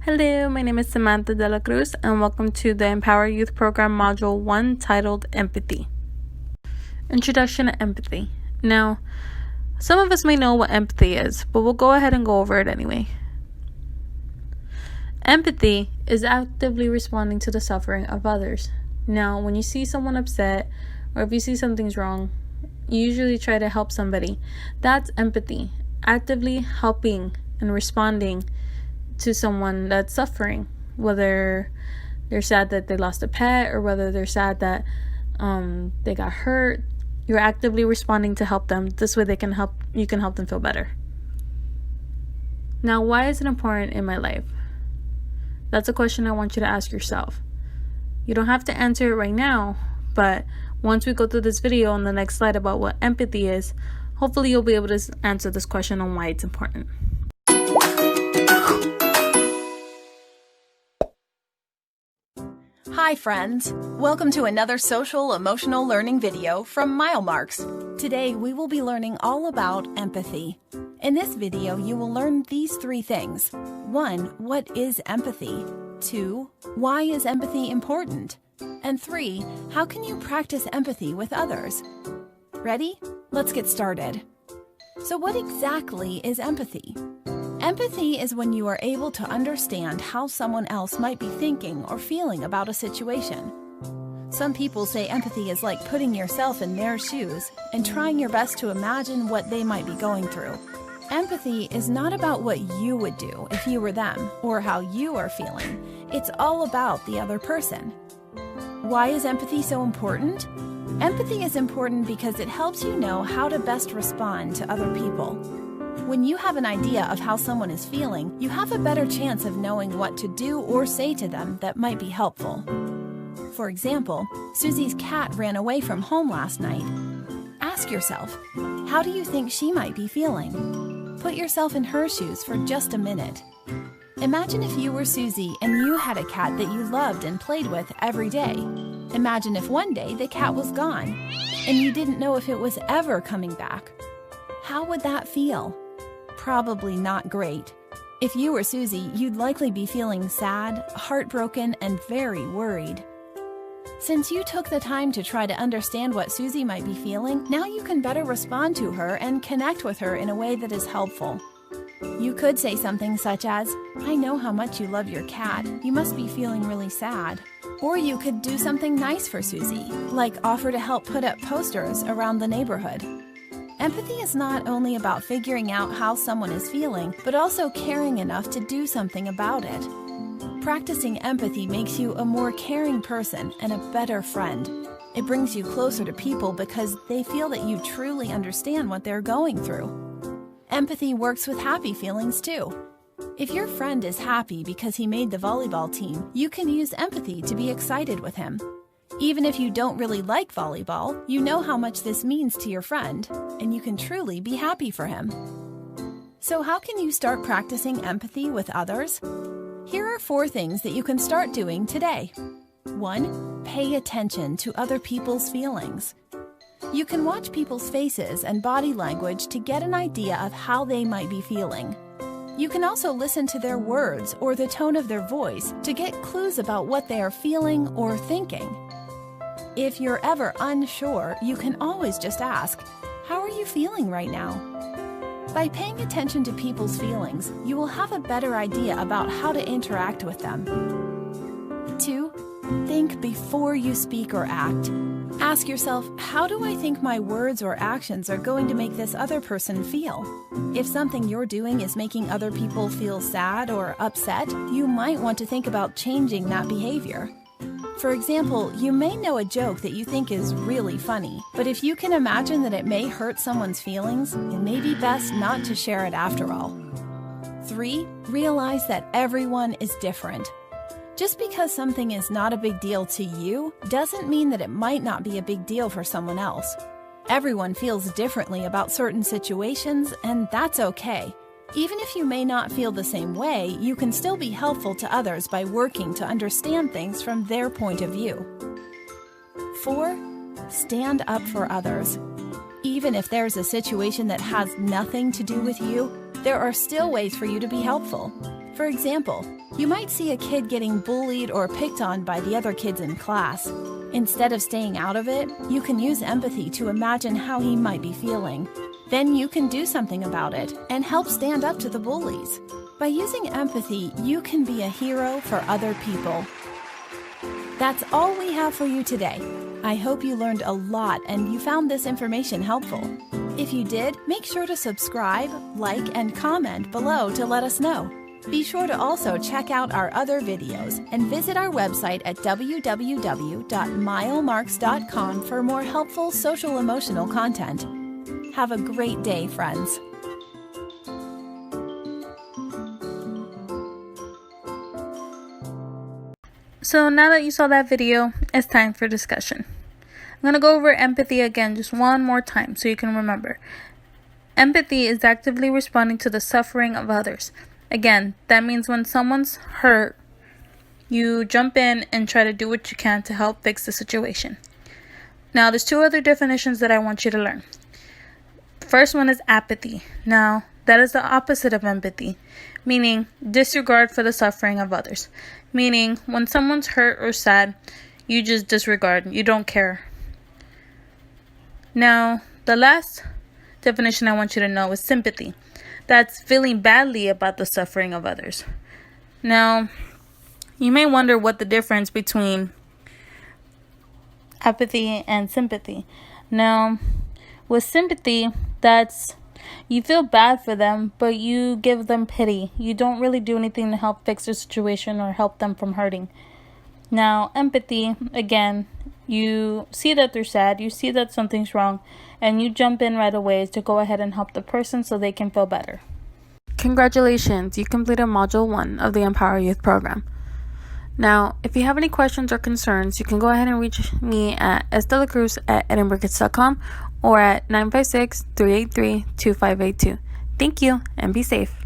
Hello, my name is Samantha De La Cruz, and welcome to the Empower Youth Program Module 1 titled Empathy. Introduction to Empathy. Now, some of us may know what empathy is, but we'll go ahead and go over it anyway. Empathy is actively responding to the suffering of others. Now, when you see someone upset, or if you see something's wrong, you usually try to help somebody. That's empathy, actively helping and responding to someone that's suffering, whether they're sad that they lost a pet or whether they're sad that they got hurt. You're actively responding to help them. This way you can help them feel better. Now, why is it important in my life? That's a question I want you to ask yourself. You don't have to answer it right now, but once we go through this video on the next slide about what empathy is, hopefully you'll be able to answer this question on why it's important. Hi friends! Welcome to another social emotional learning video from Mile Marks. Today we will be learning all about empathy. In this video you will learn these three things. 1. What is empathy? 2. Why is empathy important? And 3. How can you practice empathy with others? Ready? Let's get started. So what exactly is empathy? Empathy is when you are able to understand how someone else might be thinking or feeling about a situation. Some people say empathy is like putting yourself in their shoes and trying your best to imagine what they might be going through. Empathy is not about what you would do if you were them or how you are feeling. It's all about the other person. Why is empathy so important? Empathy is important because it helps you know how to best respond to other people. When you have an idea of how someone is feeling, you have a better chance of knowing what to do or say to them that might be helpful. For example, Susie's cat ran away from home last night. Ask yourself, how do you think she might be feeling? Put yourself in her shoes for just a minute. Imagine if you were Susie and you had a cat that you loved and played with every day. Imagine if one day the cat was gone and you didn't know if it was ever coming back. How would that feel? Probably not great. If you were Susie, you'd likely be feeling sad, heartbroken, and very worried. Since you took the time to try to understand what Susie might be feeling, now you can better respond to her and connect with her in a way that is helpful. You could say something such as, "I know how much you love your cat. You must be feeling really sad." Or you could do something nice for Susie, like offer to help put up posters around the neighborhood. Empathy is not only about figuring out how someone is feeling, but also caring enough to do something about it. Practicing empathy makes you a more caring person and a better friend. It brings you closer to people because they feel that you truly understand what they're going through. Empathy works with happy feelings too. If your friend is happy because he made the volleyball team, you can use empathy to be excited with him. Even if you don't really like volleyball, you know how much this means to your friend, and you can truly be happy for him. So how can you start practicing empathy with others? Here are 4 things that you can start doing today. 1. Pay attention to other people's feelings. You can watch people's faces and body language to get an idea of how they might be feeling. You can also listen to their words or the tone of their voice to get clues about what they are feeling or thinking. If you're ever unsure, you can always just ask, "How are you feeling right now?" By paying attention to people's feelings, you will have a better idea about how to interact with them. 2. Think before you speak or act. Ask yourself, how do I think my words or actions are going to make this other person feel? If something you're doing is making other people feel sad or upset, you might want to think about changing that behavior. For example, you may know a joke that you think is really funny, but if you can imagine that it may hurt someone's feelings, it may be best not to share it after all. 3. Realize that everyone is different. Just because something is not a big deal to you doesn't mean that it might not be a big deal for someone else. Everyone feels differently about certain situations, and that's okay. Even if you may not feel the same way, you can still be helpful to others by working to understand things from their point of view. 4. Stand up for others. Even if there's a situation that has nothing to do with you, there are still ways for you to be helpful. For example, you might see a kid getting bullied or picked on by the other kids in class. Instead of staying out of it, you can use empathy to imagine how he might be feeling. Then you can do something about it and help stand up to the bullies. By using empathy, you can be a hero for other people. That's all we have for you today. I hope you learned a lot and you found this information helpful. If you did, make sure to subscribe, like, and comment below to let us know. Be sure to also check out our other videos and visit our website at www.milemarks.com for more helpful social-emotional content. Have a great day, friends. So now that you saw that video, it's time for discussion. I'm going to go over empathy again just one more time so you can remember. Empathy is actively responding to the suffering of others. Again, that means when someone's hurt, you jump in and try to do what you can to help fix the situation. Now, there's two other definitions that I want you to learn. The first one is apathy. Now, that is the opposite of empathy, meaning disregard for the suffering of others. Meaning, when someone's hurt or sad, you just disregard, you don't care. Now, the last definition I want you to know is sympathy. That's feeling badly about the suffering of others. Now, you may wonder what the difference between apathy and sympathy. Now, with sympathy, that's you feel bad for them, but you give them pity. You don't really do anything to help fix their situation or help them from hurting. Now, empathy, again, you see that they're sad, you see that something's wrong, and you jump in right away to go ahead and help the person so they can feel better. Congratulations, you completed Module 1 of the Empower Youth program. Now, if you have any questions or concerns, you can go ahead and reach me at estelacruz@edinburghkids.com or at 956-383-2582. Thank you, and be safe.